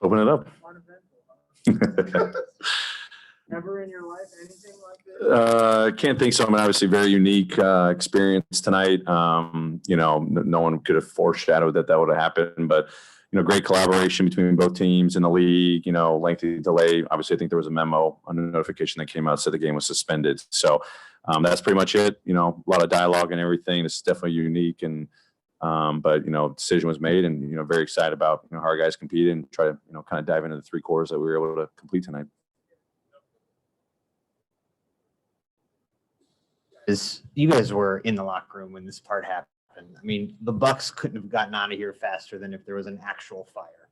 Open it up. Ever in your life, anything like this? Can't think so. I mean, obviously, very unique experience tonight. No one could have foreshadowed that would have happened, but great collaboration between both teams in the league. Lengthy delay. Obviously, I think there was a memo on the notification that came out said the game was suspended. So that's pretty much it. A lot of dialogue and everything. This is definitely unique, but decision was made, and very excited about how our guys competed and try to kind of dive into the three quarters that we were able to complete tonight. You guys were in the locker room when this part happened. I mean, the Bucks couldn't have gotten out of here faster than if there was an actual fire.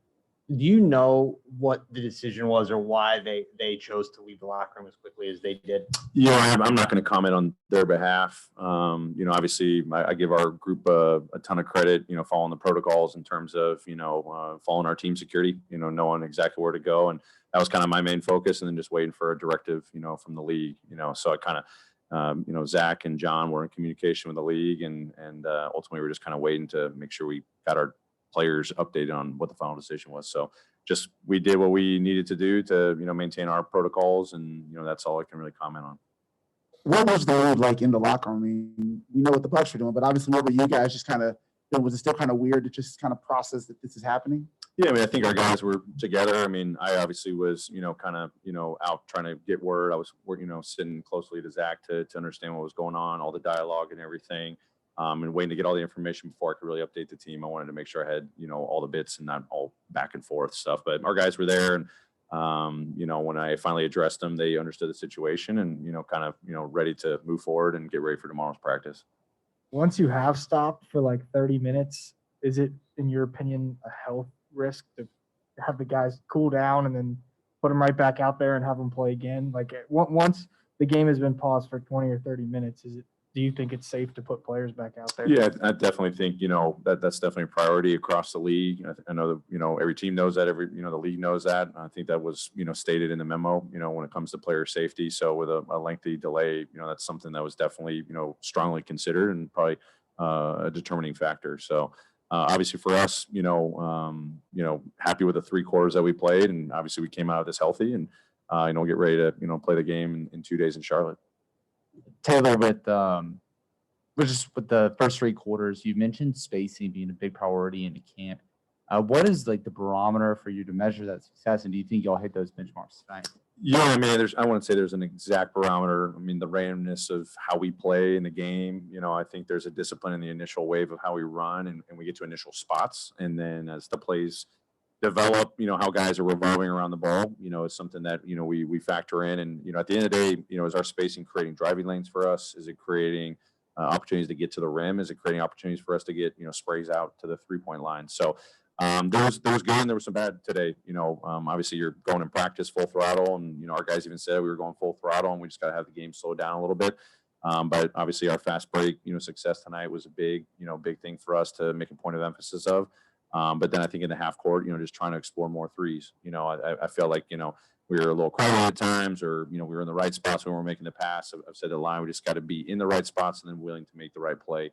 Do you know what the decision was or why they chose to leave the locker room as quickly as they did? Yeah, I'm not going to comment on their behalf. Obviously, I give our group a ton of credit, following the protocols in terms of, following our team security, knowing exactly where to go. And that was kind of my main focus, and then just waiting for a directive, from the league, so I kind of, Zach and John were in communication with the league, and ultimately we're just kind of waiting to make sure we got our players updated on what the final decision was. So just we did what we needed to do to maintain our protocols, and that's all I can really comment on. What was the mood like in the locker room? I mean, we know what the Bucks were doing, but obviously what were you guys just kind of doing? Was it still kind of weird to just kind of process that this is happening? Yeah, I mean, I think our guys were together. I mean, I obviously was, kind of, out trying to get word. I was, sitting closely to Zach to understand what was going on, all the dialogue and everything, and waiting to get all the information before I could really update the team. I wanted to make sure I had, all the bits and not all back and forth stuff. But our guys were there, and, when I finally addressed them, they understood the situation and, kind of, ready to move forward and get ready for tomorrow's practice. Once you have stopped for like 30 minutes, is it, in your opinion, a health risk to have the guys cool down and then put them right back out there and have them play again? Like once the game has been paused for 20 or 30 minutes, do you think it's safe to put players back out there? Yeah, I definitely think, that's definitely a priority across the league. I know that, every team knows that, the league knows that. I think that was, stated in the memo, when it comes to player safety. So with a lengthy delay, that's something that was definitely, strongly considered and probably a determining factor. So obviously for us, happy with the three quarters that we played, and obviously we came out of this healthy, and get ready to play the game in 2 days in Charlotte. Taylor, with the first three quarters, you mentioned spacing being a big priority in the camp. What is like the barometer for you to measure that success, and do you think y'all hit those benchmarks tonight? Yeah, I mean, I wouldn't say there's an exact barometer. I mean, the randomness of how we play in the game, I think there's a discipline in the initial wave of how we run, and we get to initial spots. And then as the plays develop, how guys are revolving around the ball, is something that, we factor in. And, at the end of the day, is our spacing creating driving lanes for us? Is it creating opportunities to get to the rim? Is it creating opportunities for us to get, sprays out to the 3-point line? So, there was good and there was some bad today. Obviously you're going in practice full throttle, and our guys even said we were going full throttle, and we just got to have the game slow down a little bit. But obviously our fast break, success tonight was a big thing for us to make a point of emphasis of. But then I think in the half court, just trying to explore more threes. I feel like we were a little crowded at times, or we were in the right spots when we were making the pass. I've said the line, we just got to be in the right spots and then willing to make the right play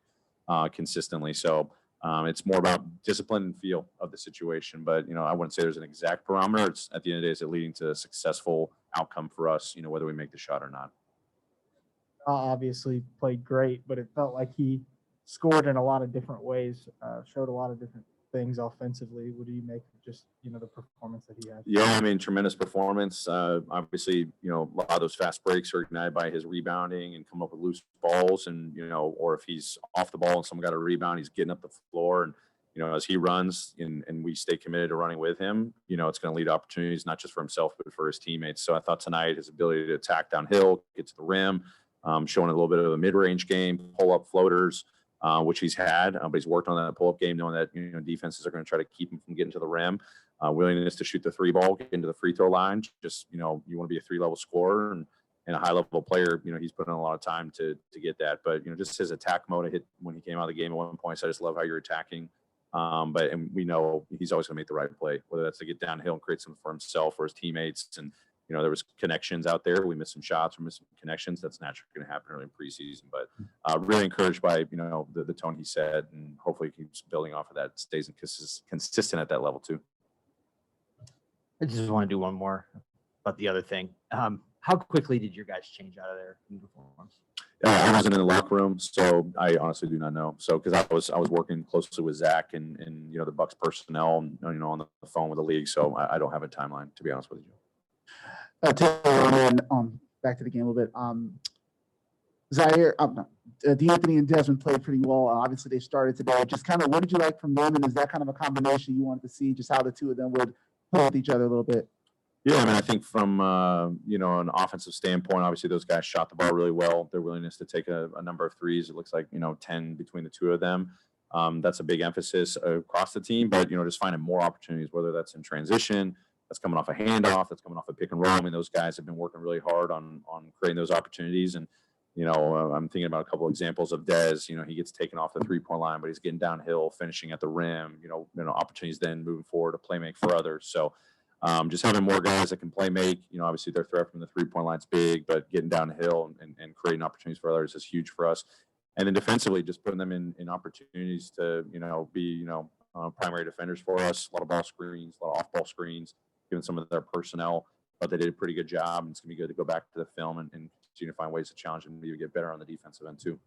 consistently. So. It's more about discipline and feel of the situation, but I wouldn't say there's an exact barometer. It's at the end of the day, is it leading to a successful outcome for us? Whether we make the shot or not. Obviously played great, but it felt like he scored in a lot of different ways. Showed a lot of different things offensively. What do you make of just the performance that he had? Yeah, I mean, tremendous performance. Obviously, a lot of those fast breaks are ignited by his rebounding and coming up with loose balls, and or if he's off the ball and someone got a rebound, he's getting up the floor, and as he runs and we stay committed to running with him, it's going to lead to opportunities not just for himself but for his teammates. So I thought tonight his ability to attack downhill, get to the rim, showing a little bit of a mid-range game, pull up floaters. Which he's had, but he's worked on that pull-up game, knowing that defenses are going to try to keep him from getting to the rim. Willingness to shoot the three ball, get into the free throw line. Just you want to be a 3-level scorer and a high-level player. He's put in a lot of time to get that. But just his attack mode hit when he came out of the game at one point. So I just love how you're attacking. And we know he's always going to make the right play, whether that's to get downhill and create something for himself or his teammates. And there was connections out there. We missed some shots. We missed some connections. That's naturally going to happen early in preseason. But really encouraged by, the tone he said, and hopefully he keeps building off of that, stays consistent at that level too. I just want to do one more about the other thing. How quickly did your guys change out of their uniforms? I wasn't in the locker room, so I honestly do not know. So because I was working closely with Zach and the Bucks personnel, on the phone with the league. So I don't have a timeline, to be honest with you. Taylor, back to the game a little bit. Zaire, D'Anthony and Desmond played pretty well. Obviously, they started today. Just kind of, what did you like from them? And is that kind of a combination you wanted to see, just how the two of them would play with each other a little bit? Yeah, I mean, I think from an offensive standpoint, obviously those guys shot the ball really well. Their willingness to take a number of threes, it looks like 10 between the two of them. That's a big emphasis across the team. But just finding more opportunities, whether that's in transition, that's coming off a handoff, that's coming off a pick and roll. I mean, those guys have been working really hard on creating those opportunities. And I'm thinking about a couple of examples of Dez. He gets taken off the 3-point line, but he's getting downhill, finishing at the rim. Opportunities then moving forward to play make for others. So. Just having more guys that can play make, obviously their threat from the 3-point line's big, but getting downhill and creating opportunities for others is huge for us. And then defensively, just putting them in opportunities to, be, primary defenders for us. A lot of ball screens, a lot of off-ball screens, given some of their personnel. But they did a pretty good job, and it's going to be good to go back to the film and continue to find ways to challenge them to even get better on the defensive end too.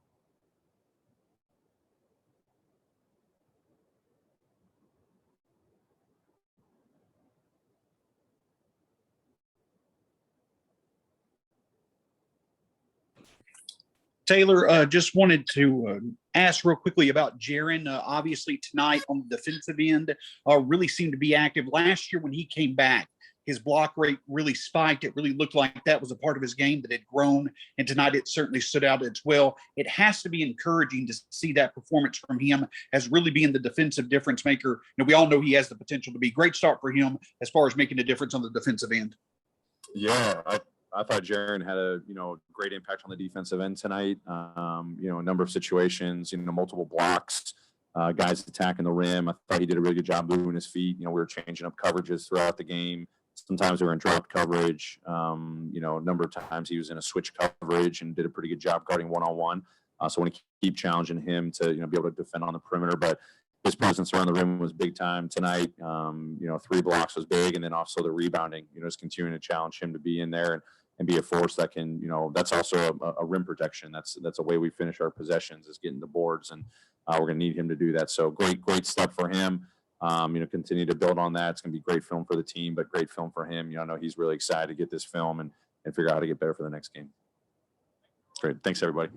Taylor, just wanted to ask real quickly about Jaren. Obviously, tonight on the defensive end, really seemed to be active. Last year when he came back, his block rate really spiked. It really looked like that was a part of his game that had grown, and tonight it certainly stood out as well. It has to be encouraging to see that performance from him as really being the defensive difference maker. We all know he has the potential to be. Great start for him as far as making a difference on the defensive end. Yeah, I thought Jaren had a great impact on the defensive end tonight. A number of situations, multiple blocks, guys attacking the rim. I thought he did a really good job moving his feet. We were changing up coverages throughout the game. Sometimes we were in drop coverage. A number of times he was in a switch coverage and did a pretty good job guarding one-on-one. So I want to keep challenging him to be able to defend on the perimeter, but his presence around the rim was big time tonight. 3 blocks was big, and then also the rebounding. Just continuing to challenge him to be in there and be a force that can, that's also a rim protection. That's a way we finish our possessions, is getting the boards, and we're going to need him to do that. So great step for him. Continue to build on that. It's going to be great film for the team, but great film for him. I know he's really excited to get this film and figure out how to get better for the next game. Great. Thanks, everybody.